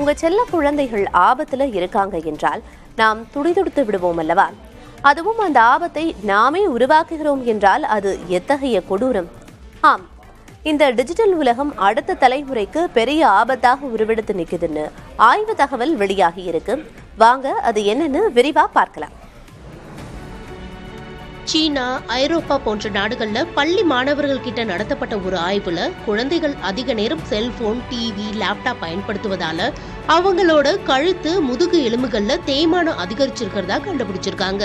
உங்க செல்ல குழந்தைகள் ஆபத்துல இருக்காங்க என்றால் நாம் துடிதுடித்து விடுவோம் அல்லவா? அதுவும் அந்த ஆபத்தை நாமே உருவாக்குகிறோம் என்றால் அது எத்தகைய கொடூரம்! ஆம், இந்த டிஜிட்டல் உலகம் அடுத்த தலைமுறைக்கு பெரிய ஆபத்தாக உருவெடுத்து நிற்குதுன்னு ஆய்வு தகவல் வெளியாகி இருக்கு. வாங்க அது என்னன்னு விரிவா பார்க்கலாம். சீனா, ஐரோப்பா போன்ற நாடுகள்ல பள்ளி மாணவர்கள் கிட்ட நடத்தப்பட்ட ஒரு ஆய்வுல குழந்தைகள் அதிக நேரம் செல்போன், டிவி, லேப்டாப் பயன்படுத்துவதால அவங்களோட கழுத்து, முதுகு எலும்புகள்ல தேய்மானம் அதிகரிச்சிருக்கிறதா கண்டுபிடிச்சிருக்காங்க.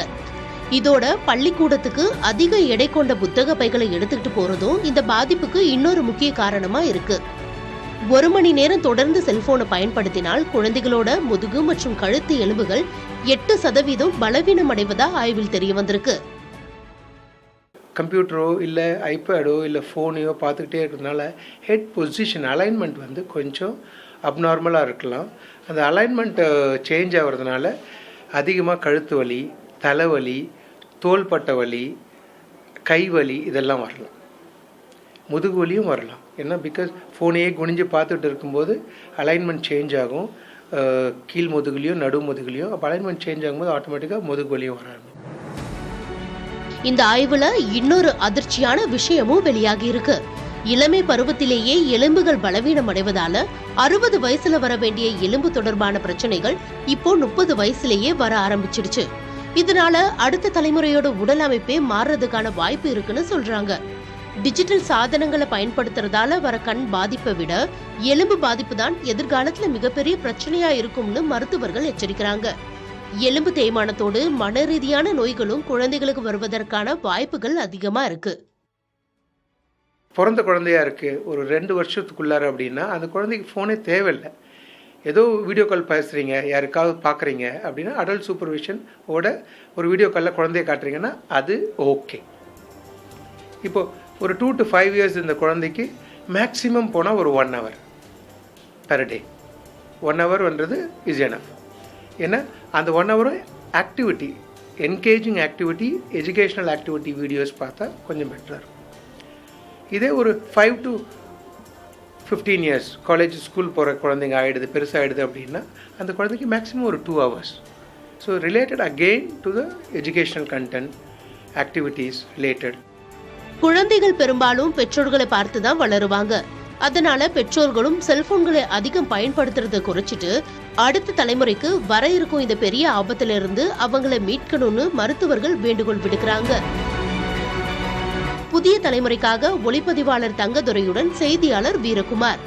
இதோட பள்ளிக்கூடத்துக்கு அதிக எடை கொண்ட புத்தக பைகளை எடுத்துக்கிட்டு போறதும் இந்த பாதிப்புக்கு இன்னொரு முக்கிய காரணமா இருக்கு. 1 மணி நேரம் தொடர்ந்து செல்போனை பயன்படுத்தினால் குழந்தைகளோட முதுகு மற்றும் கழுத்து எலும்புகள் 8% பலவீனம் அடைவதா ஆய்வில் தெரிய வந்திருக்கு. கம்ப்யூட்டரோ இல்லை ஐபேடோ இல்லை ஃபோனையோ பார்த்துக்கிட்டே இருக்கிறதுனால ஹெட் பொசிஷன் அலைன்மெண்ட் வந்து கொஞ்சம் அப்நார்மலாக இருக்கலாம். அந்த அலைன்மெண்ட் சேஞ்ச் ஆகிறதுனால அதிகமாக கழுத்து வலி, தலைவலி, தோள்பட்டை வலி, கை வலி இதெல்லாம் வரலாம். முதுகு வலியும் வரலாம். ஏன்னா பிகாஸ் ஃபோனையே குனிஞ்சு பார்த்துட்டு இருக்கும்போது அலைன்மெண்ட் சேஞ்ச் ஆகும். கீழ் முதுகுலையும் நடு முதுகுலையும் அப்போ அலைன்மெண்ட் சேஞ்ச் ஆகும்போது ஆட்டோமேட்டிக்காக முதுகு வலியும் வர ஆரம்பிக்கும். இந்த ஆய்வுல இன்னொரு அதிர்ச்சியான விஷயமும் வெளியாகி இருக்கு. இளமை பருவத்திலேயே எலும்புகள் பலவீனம் அடைவதால 60 வயசுல வர வேண்டிய எலும்பு தொடர்பான பிரச்சனைகள் இப்போ 30 வயசுலேயே வர ஆரம்பிச்சிடுச்சு. இதனால அடுத்த தலைமுறையோட உடல் அமைப்பே மாறுறதுக்கான வாய்ப்பு இருக்குன்னு சொல்றாங்க. டிஜிட்டல் சாதனங்களை பயன்படுத்துறதால வர கண் பாதிப்பை விட எலும்பு பாதிப்பு தான் எதிர்காலத்துல மிகப்பெரிய பிரச்சனையா இருக்கும்னு மருத்துவர்கள் எச்சரிக்கிறாங்க. எலும்பு தேய்மானத்தோடு மன ரீதியான நோய்களும் குழந்தைகளுக்கு வருவதற்கான வாய்ப்புகள் அதிகமா இருக்கு. பிறந்த குழந்தையா இருக்கு, ஒரு 2 வருஷத்துக்குள்ளார அப்படின்னா அந்த குழந்தைக்கு ஃபோனே தேவையில்லை. ஏதோ வீடியோ கால் பேசுறீங்க, யாருக்காவது பார்க்குறீங்க அப்படின்னா அடல்ட் சூப்பர்விஷன் ஓட ஒரு வீடியோ காலில் குழந்தைய காட்டுறீங்கன்னா அது ஓகே. இப்போ ஒரு 2 to 5 இயர்ஸ் இந்த குழந்தைக்கு மேக்ஸிமம் போனால் ஒரு 1 hour பெர் டே. 1 hourன்றது இஸ் எனஃப். ஏன்னா அந்த 1 hour activity, engaging activity, educational activity videos பார்த்தா கொஞ்சம் பெட்டராக இருக்கும். இதே ஒரு 5 to 15 இயர்ஸ் காலேஜ் ஸ்கூல் போகிற குழந்தைங்க ஆகிடுது, பெருசாகிடுது அப்படின்னா அந்த குழந்தைக்கு மேக்ஸிமம் ஒரு 2 hours. So related again to the educational content, activities related. குழந்தைகள் பெரும்பாலும் பெற்றோர்களை பார்த்து தான் வளருவாங்க. அதனால பெற்றோர்களும் செல்போன்களை அதிகம் பயன்படுத்துறதை குறைச்சிட்டு அடுத்த தலைமுறைக்கு வர இருக்கும் இந்த பெரிய ஆபத்துல இருந்து அவங்களை மீட்கணும்னு மருத்துவர்கள் வேண்டுகோள் விடுக்கிறாங்க. புதிய தலைமுறைக்காக ஒளிப்பதிவாளர் தங்கதுரையுடன் செய்தியாளர் வீரகுமார்.